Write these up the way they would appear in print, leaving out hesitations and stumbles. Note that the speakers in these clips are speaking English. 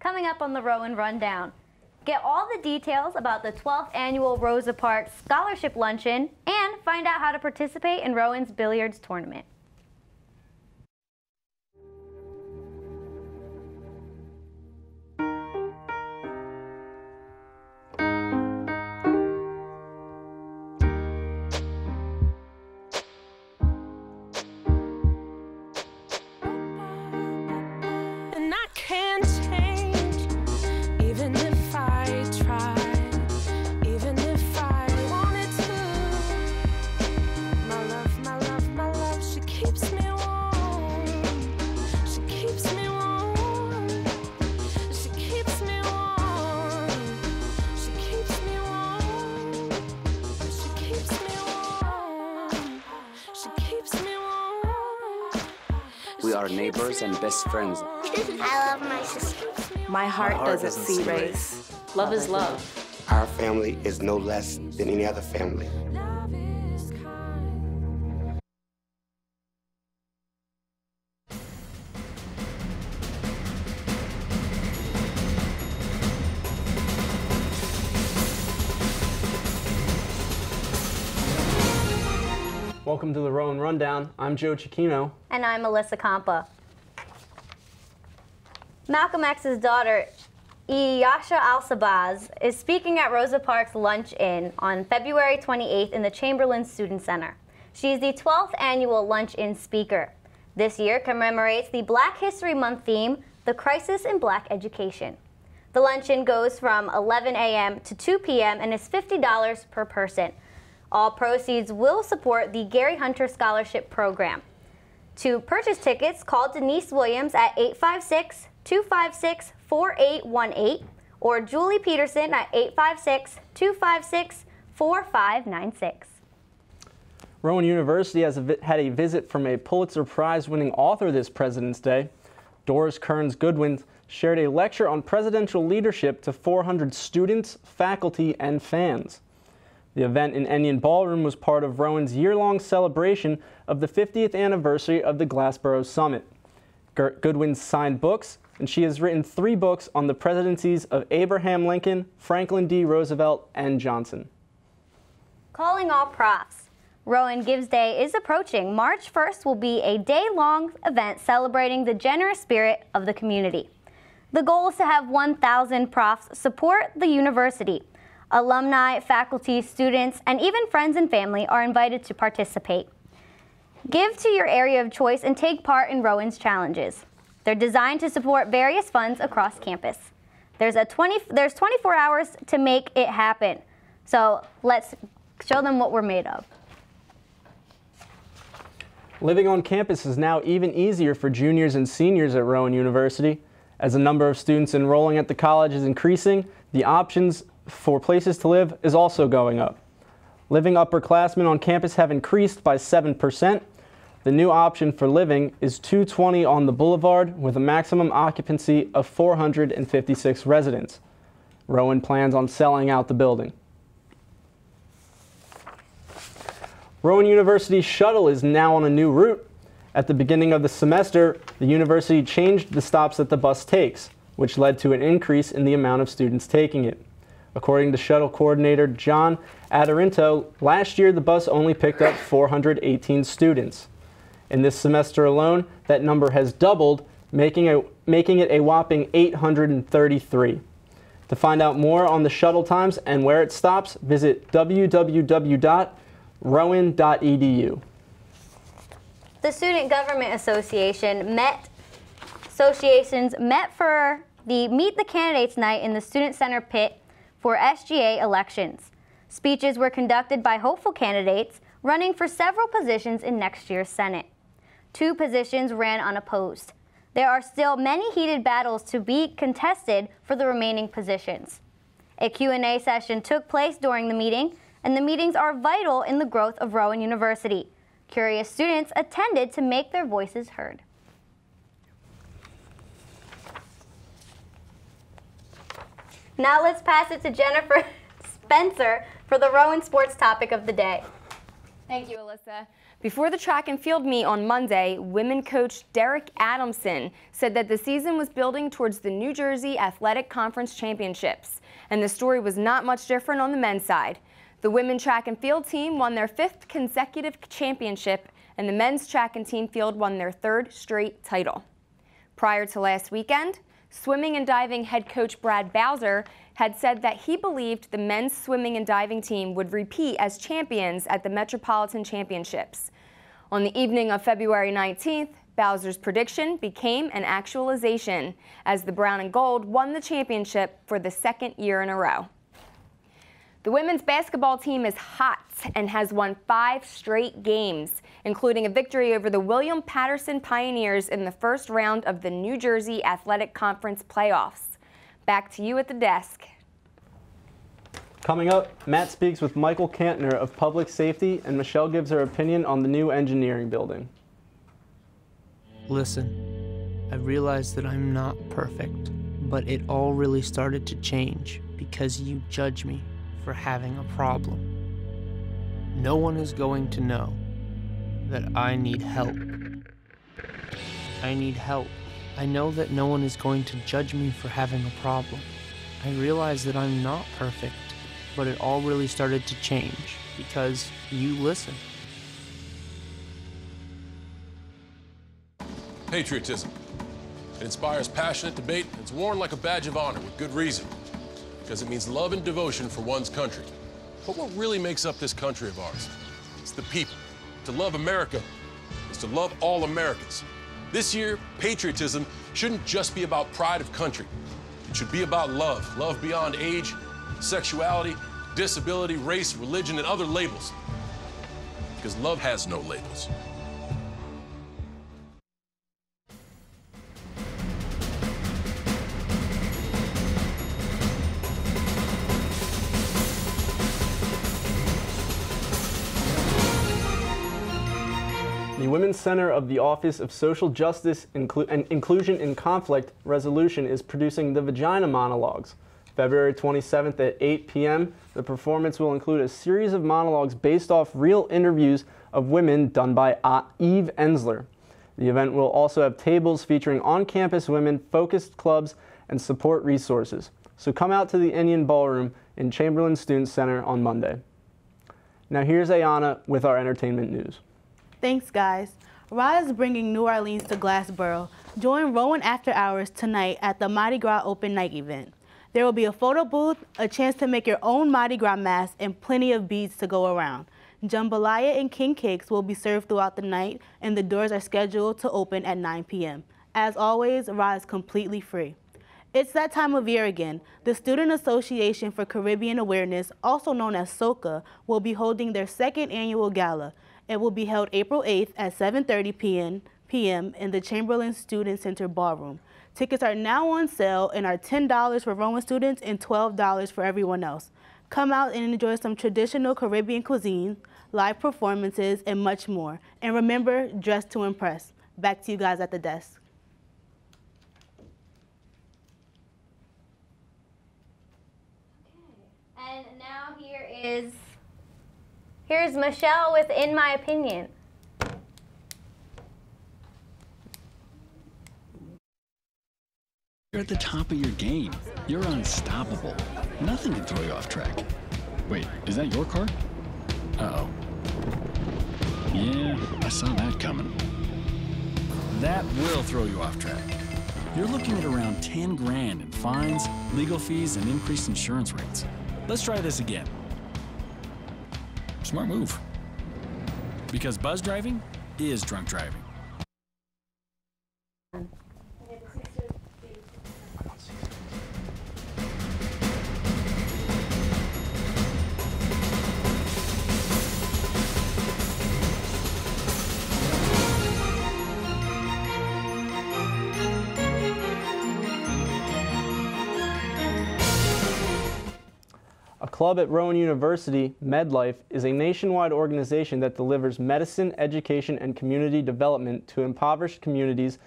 coming up on the Rowan Rundown. Get all the details about the 12th annual Rosa Parks Scholarship Luncheon and find out how to participate in Rowan's billiards tournament. We are neighbors and best friends. I love my sister. My heart doesn't see race. Love is love. Our family is no less than any other family. Welcome to the Rowan Rundown. I'm Joe Cicchino. And I'm Melissa Compa. Malcolm X's daughter, Iyasha Al-Sabaz, is speaking at Rosa Parks Lunch-In on February 28th in the Chamberlain Student Center. She is the 12th annual Lunch-In speaker. This year commemorates the Black History Month theme, The Crisis in Black Education. The luncheon goes from 11 a.m. to 2 p.m. and is $50 per person. All proceeds will support the Gary Hunter Scholarship Program. To purchase tickets, call Denise Williams at 856-256-4818 or Julie Peterson at 856-256-4596. Rowan University has had a visit from a Pulitzer Prize-winning author this President's Day. Doris Kearns Goodwin shared a lecture on presidential leadership to 400 students, faculty, and fans. The event in Ennion Ballroom was part of Rowan's year-long celebration of the 50th anniversary of the Glassboro Summit. Goodwin signed books, and she has written 3 books on the presidencies of Abraham Lincoln, Franklin D. Roosevelt, and Johnson. Calling all profs. Rowan Gives Day is approaching. March 1st will be a day-long event celebrating the generous spirit of the community. The goal is to have 1,000 profs support the university. Alumni, faculty, students, and even friends and family are invited to participate. Give to your area of choice and take part in Rowan's challenges. They're designed to support various funds across campus. There's 24 hours to make it happen. So let's show them what we're made of. Living on campus is now even easier for juniors and seniors at Rowan University. As the number of students enrolling at the college is increasing, the options for places to live is also going up. Living upperclassmen on campus have increased by 7%. The new option for living is 220 on the Boulevard with a maximum occupancy of 456 residents. Rowan plans on selling out the building. Rowan University's shuttle is now on a new route. At the beginning of the semester, the university changed the stops that the bus takes, which led to an increase in the amount of students taking it. According to shuttle coordinator John Adorinto, last year the bus only picked up 418 students. In this semester alone, that number has doubled, making it a whopping 833. To find out more on the shuttle times and where it stops, visit www.rowan.edu. The Student Government Associations met for the Meet the Candidates Night in the Student Center pit for SGA elections. Speeches were conducted by hopeful candidates running for several positions in next year's Senate. 2 positions ran unopposed. There are still many heated battles to be contested for the remaining positions. A Q&A session took place during the meeting, and the meetings are vital in the growth of Rowan University. Curious students attended to make their voices heard. Now let's pass it to Jennifer Spencer for the Rowan sports topic of the day. Thank you, Alyssa. Before the track and field meet on Monday, women coach Derek Adamson said that the season was building towards the New Jersey Athletic Conference Championships, and the story was not much different on the men's side. The women's track and field team won their 5th consecutive championship, and the men's track and team field won their 3rd straight title. Prior to last weekend, swimming and diving head coach Brad Bowser had said that he believed the men's swimming and diving team would repeat as champions at the Metropolitan Championships. On the evening of February 19th, Bowser's prediction became an actualization as the Brown and Gold won the championship for the 2nd year in a row. The women's basketball team is hot and has won 5 straight games, including a victory over the William Patterson Pioneers in the first round of the New Jersey Athletic Conference playoffs. Back to you at the desk. Coming up, Matt speaks with Michael Cantner of Public Safety, and Michelle gives her opinion on the new engineering building. Listen, I realize that I'm not perfect, but it all really started to change because you judge me for having a problem. No one is going to know that I need help. I need help. I know that no one is going to judge me for having a problem. I realize that I'm not perfect, but it all really started to change because you listen. Patriotism. It inspires passionate debate and it's worn like a badge of honor with good reason, because it means love and devotion for one's country. But what really makes up this country of ours? It's the people. To love America is to love all Americans. This year, patriotism shouldn't just be about pride of country. It should be about love. Love beyond age, sexuality, disability, race, religion, and other labels. Because love has no labels. The Women's Center of the Office of Social Justice and Inclusion in Conflict Resolution is producing the Vagina Monologues. February 27th at 8 p.m., the performance will include a series of monologues based off real interviews of women done by Eve Ensler. The event will also have tables featuring on-campus women, focused clubs, and support resources. So come out to the Indian Ballroom in Chamberlain Student Center on Monday. Now here's Ayana with our entertainment news. Thanks, guys. Rod is bringing New Orleans to Glassboro. Join Rowan after hours tonight at the Mardi Gras Open Night event. There will be a photo booth, a chance to make your own Mardi Gras mask, and plenty of beads to go around. Jambalaya and king cakes will be served throughout the night, and the doors are scheduled to open at 9 p.m. As always, Rod is completely free. It's that time of year again. The Student Association for Caribbean Awareness, also known as SOCA, will be holding their 2nd annual gala. It will be held April 8th at 7:30 p.m. in the Chamberlain Student Center Ballroom. Tickets are now on sale and are $10 for Rowan students and $12 for everyone else. Come out and enjoy some traditional Caribbean cuisine, live performances, and much more. And remember, dress to impress. Back to you guys at the desk. Okay. And now here's Michelle with In My Opinion. You're at the top of your game. You're unstoppable. Nothing can throw you off track. Wait, is that your car? Uh-oh. Yeah, I saw that coming. That will throw you off track. You're looking at around 10 grand in fines, legal fees, and increased insurance rates. Let's try this again. Smart move. Because buzz driving is drunk driving. A club at Rowan University, MedLife, is a nationwide organization that delivers medicine, education, and community development to impoverished communities.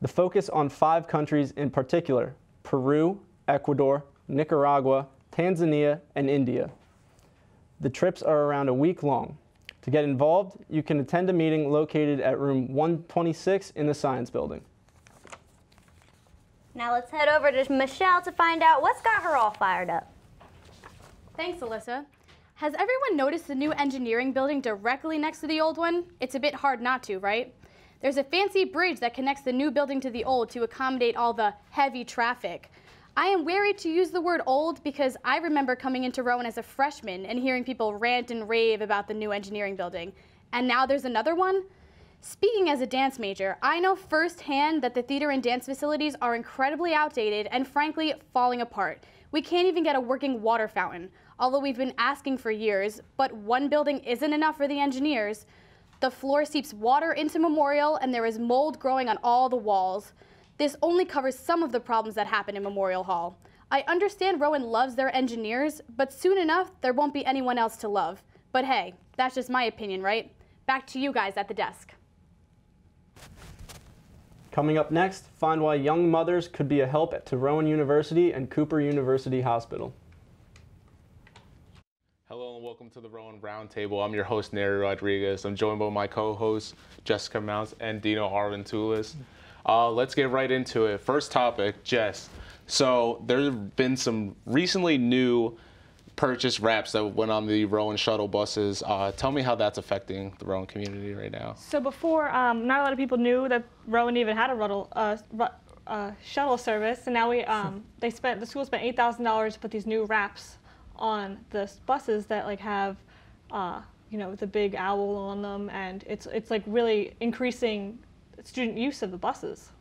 The focus on 5 countries in particular: Peru, Ecuador, Nicaragua, Tanzania, and India. The trips are around a week long. To get involved, you can attend a meeting located at room 126 in the Science Building. Now let's head over to Michelle to find out what's got her all fired up. Thanks, Alyssa. Has everyone noticed the new engineering building directly next to the old one? It's a bit hard not to, right? There's a fancy bridge that connects the new building to the old to accommodate all the heavy traffic. I am wary to use the word old because I remember coming into Rowan as a freshman and hearing people rant and rave about the new engineering building. And now there's another one? Speaking as a dance major, I know firsthand that the theater and dance facilities are incredibly outdated and frankly falling apart. We can't even get a working water fountain, although we've been asking for years, but one building isn't enough for the engineers. The floor seeps water into Memorial and there is mold growing on all the walls. This only covers some of the problems that happen in Memorial Hall. I understand Rowan loves their engineers, but soon enough there won't be anyone else to love. But hey, that's just my opinion, right? Back to you guys at the desk. Coming up next, find why young mothers could be a help to Rowan University and Cooper University Hospital. Hello and welcome to the Rowan Roundtable. I'm your host, Neri Rodriguez. I'm joined by my co-hosts, Jessica Mounts and Dino Arventulis. Let's get right into it. First topic, Jess. So there have been some recently new purchase wraps that went on the Rowan shuttle buses. Tell me how that's affecting the Rowan community right now. So before, not a lot of people knew that Rowan even had a shuttle service, and now the school spent $8,000 to put these new wraps on the buses that like have, the big owl on them, and it's like really increasing student use of the buses.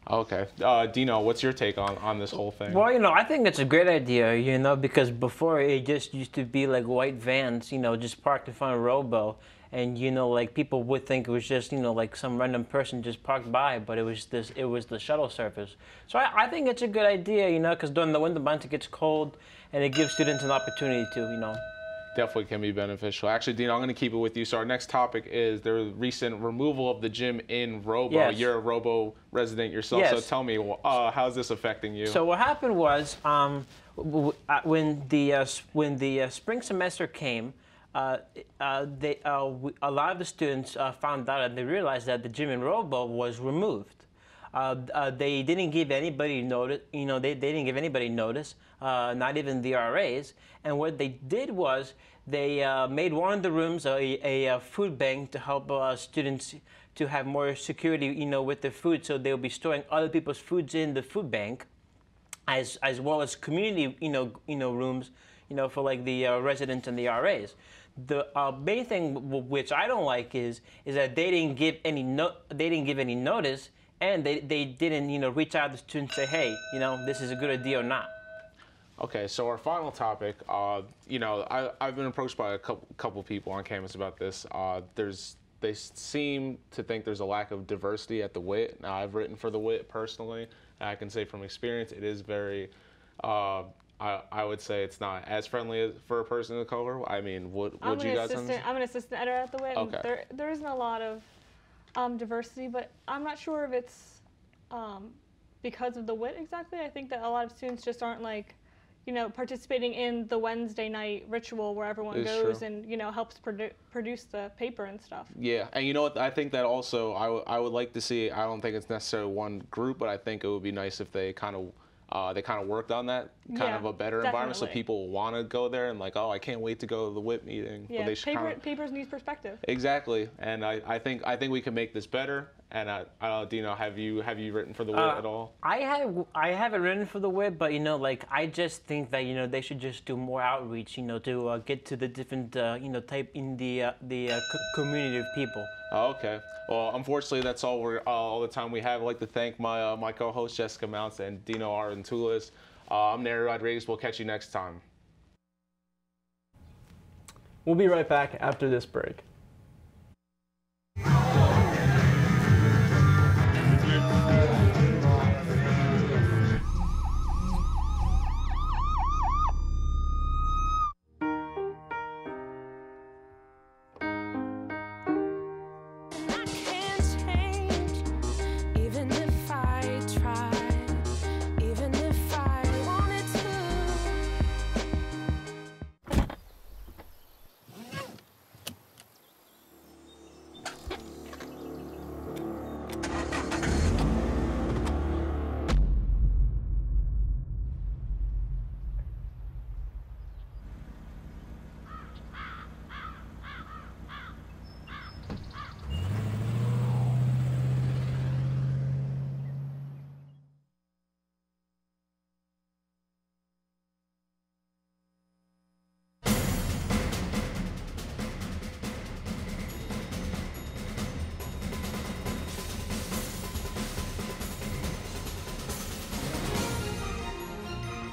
Okay. Dino, what's your take on this whole thing? Well, I think it's a great idea, because before it just used to be like white vans, just parked in front of Robo. And, like people would think it was just, like some random person just parked by, but it was the shuttle service. So I think it's a good idea, because during the winter months it gets cold and it gives students an opportunity to, Definitely can be beneficial. Actually, Dino, I'm going to keep it with you. So our next topic is the recent removal of the gym in Robo. Yes. You're a Robo resident yourself, yes. So tell me, how's this affecting you? So what happened was, when the spring semester came, a lot of the students found out and they realized that the gym in Robo was removed. They didn't give anybody notice. They didn't give anybody notice, not even the RAs. And what they did was they made one of the rooms a food bank to help students to have more security, with their food. So they'll be storing other people's foods in the food bank, as well as community, rooms, for like the residents and the RAs. The main thing which I don't like is that they didn't give any notice. And they didn't, reach out to students and say, hey, this is a good idea or not. Okay, so our final topic, I've been approached by a couple people on campus about this. They seem to think there's a lack of diversity at the WIT. Now, I've written for the WIT personally, and I can say from experience, it is very, I would say it's not as friendly as for a person of color. I mean, would you guys? I'm an assistant editor at the WIT. Okay. And there isn't a lot of diversity, but I'm not sure if it's because of the WIT exactly. I think that a lot of students just aren't participating in the Wednesday night ritual where everyone goes and helps produce the paper and stuff. Yeah, and you know what? I think that also I would like to see. I don't think it's necessarily one group, but I think it would be nice if they kind of worked on that kind of a better environment, so people want to go there and like, oh, I can't wait to go to the WIT meeting. Yeah, papers needs perspective. Exactly, and I think we can make this better. And Dino, have you written for the WIT at all? I haven't written for the WIT, but I just think that they should just do more outreach, to get to the different type in the community of people. Oh, okay. Well, unfortunately, that's all the time we have. I'd like to thank my co-host Jessica Mounts and Dino Arventulis. I'm Neri Rodriguez. We'll catch you next time. We'll be right back after this break.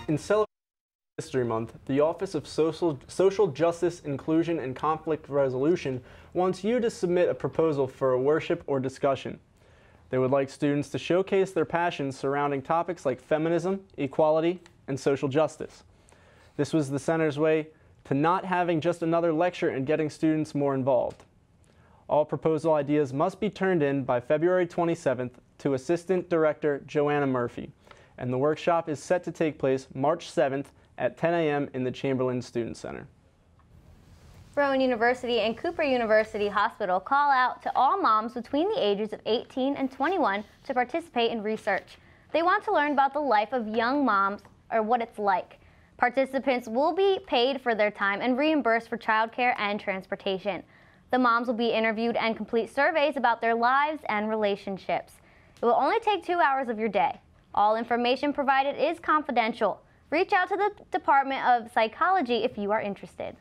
In celebration of History Month, the Office of Social Justice, Inclusion, and Conflict Resolution wants you to submit a proposal for a worship or discussion. They would like students to showcase their passions surrounding topics like feminism, equality, and social justice. This was the Center's way to not having just another lecture and getting students more involved. All proposal ideas must be turned in by February 27th to Assistant Director Joanna Murphy, and the workshop is set to take place March 7th at 10 a.m. in the Chamberlain Student Center. Rowan University and Cooper University Hospital call out to all moms between the ages of 18 and 21 to participate in research. They want to learn about the life of young moms or what it's like. Participants will be paid for their time and reimbursed for childcare and transportation. The moms will be interviewed and complete surveys about their lives and relationships. It will only take 2 hours of your day. All information provided is confidential. Reach out to the Department of Psychology if you are interested.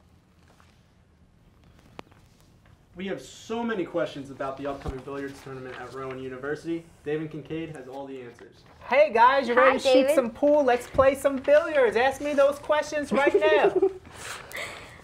We have so many questions about the upcoming billiards tournament at Rowan University. David Kincaid has all the answers. Hey guys, you ready to David. shoot some pool? Let's play some billiards. Ask me those questions right now.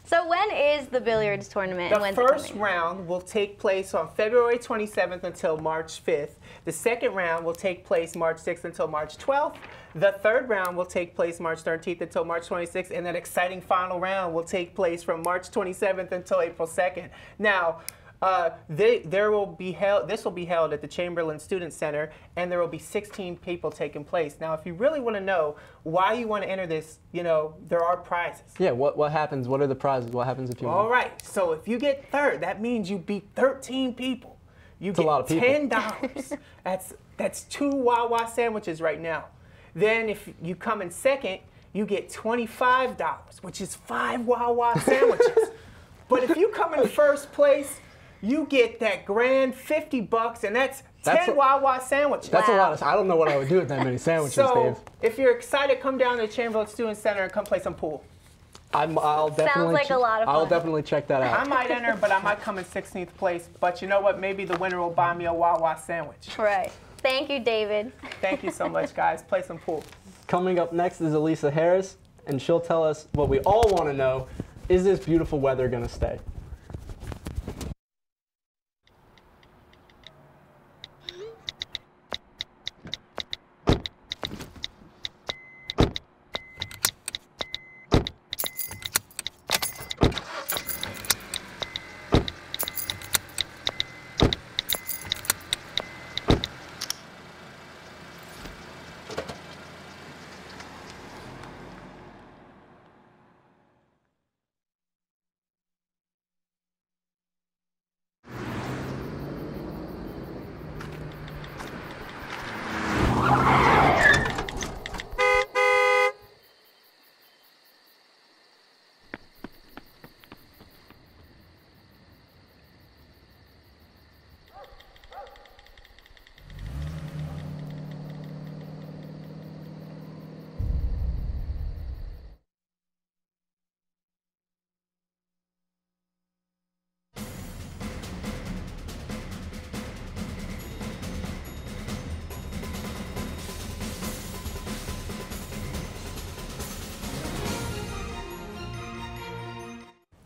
So when is the billiards tournament? The first round will take place on February 27th until March 5th. The second round will take place March 6th until March 12th. The third round will take place March 13th until March 26th. And that exciting final round will take place from March 27th until April 2nd. Now, this will be held at the Chamberlain Student Center, and there will be 16 people taking place. Now, if you really want to know why you want to enter this, you know, there are prizes. Yeah, what happens? What are the prizes? What happens if you win? All right, so if you get third, that means you beat 13 people. You get a lot of people. $10. That's 2 Wawa sandwiches right now. Then if you come in second, you get $25, which is 5 Wawa sandwiches. But if you come in first place, you get that grand $50, and that's 10 Wawa sandwiches. That's a lot. I don't know what I would do with that many sandwiches, Dave. So if you're excited, come down to the Chamberlain Student Center and come play some pool. I'll definitely. Sounds like a lot of fun. I'll definitely check that out. I might enter, but I might come in 16th place. But you know what? Maybe the winner will buy me a Wawa sandwich. Right. Thank you, David. Thank you so much, guys. Play some pool. Coming up next is Elisa Harris, and she'll tell us what we all want to know: is this beautiful weather going to stay?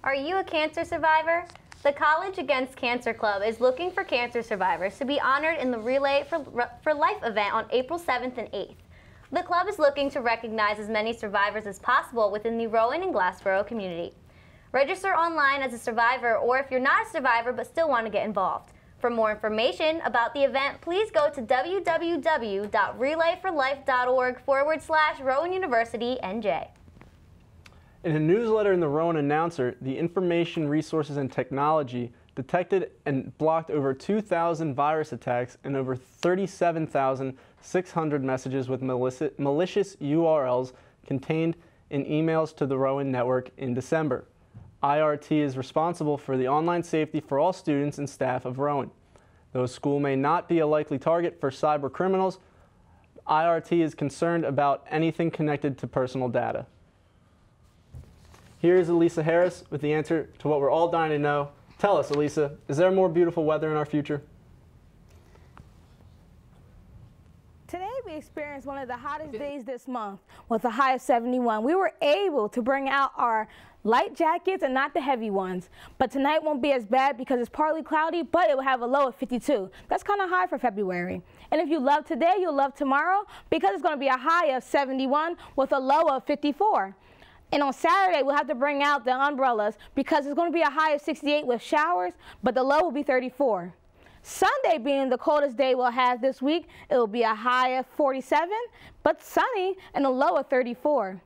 Are you a cancer survivor? The College Against Cancer Club is looking for cancer survivors to be honored in the Relay for Life event on April 7th and 8th. The club is looking to recognize as many survivors as possible within the Rowan and Glassboro community. Register online as a survivor, or if you're not a survivor but still want to get involved. For more information about the event, please go to www.relayforlife.org/Rowan University NJ. In a newsletter in the Rowan Announcer, the Information Resources and Technology detected and blocked over 2,000 virus attacks and over 37,600 messages with malicious URLs contained in emails to the Rowan network in December. IRT is responsible for the online safety for all students and staff of Rowan. Though school may not be a likely target for cyber criminals, IRT is concerned about anything connected to personal data. Here is Elisa Harris with the answer to what we're all dying to know. Tell us, Elisa, is there more beautiful weather in our future? Today we we experienced one of the hottest days this month with a high of 71. We were able to bring out our light jackets and not the heavy ones. But tonight won't be as bad because it's partly cloudy, but it will have a low of 52. That's kind of high for February. And if you love today, you'll love tomorrow because it's going to be a high of 71 with a low of 54. And on Saturday, we'll have to bring out the umbrellas because it's going to be a high of 68 with showers, but the low will be 34. Sunday being the coldest day we'll have this week, it will be a high of 47, but sunny and a low of 34.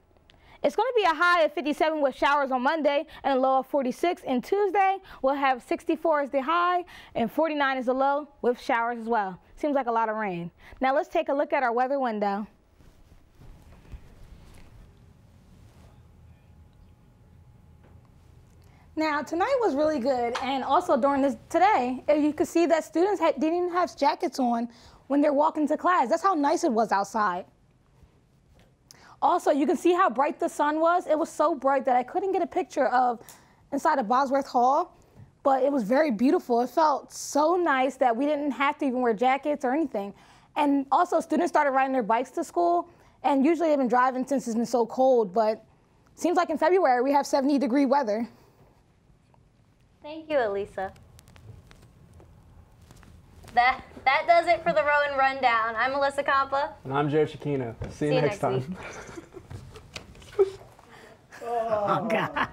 It's going to be a high of 57 with showers on Monday and a low of 46. And Tuesday, we'll have 64 as the high and 49 as the low with showers as well. Seems like a lot of rain. Now let's take a look at our weather window. Now, tonight was really good, and also during today, you could see that students didn't even have jackets on when they're walking to class. That's how nice it was outside. Also, you can see how bright the sun was. It was so bright that I couldn't get a picture of inside of Bosworth Hall, but it was very beautiful. It felt so nice that we didn't have to even wear jackets or anything. And also, students started riding their bikes to school, and usually they've been driving since it's been so cold, but it seems like in February we have 70-degree weather. Thank you, Elisa. That does it for the Rowan Rundown. I'm Melissa Compa. And I'm Joe Chiquino. See you next time. Oh, God.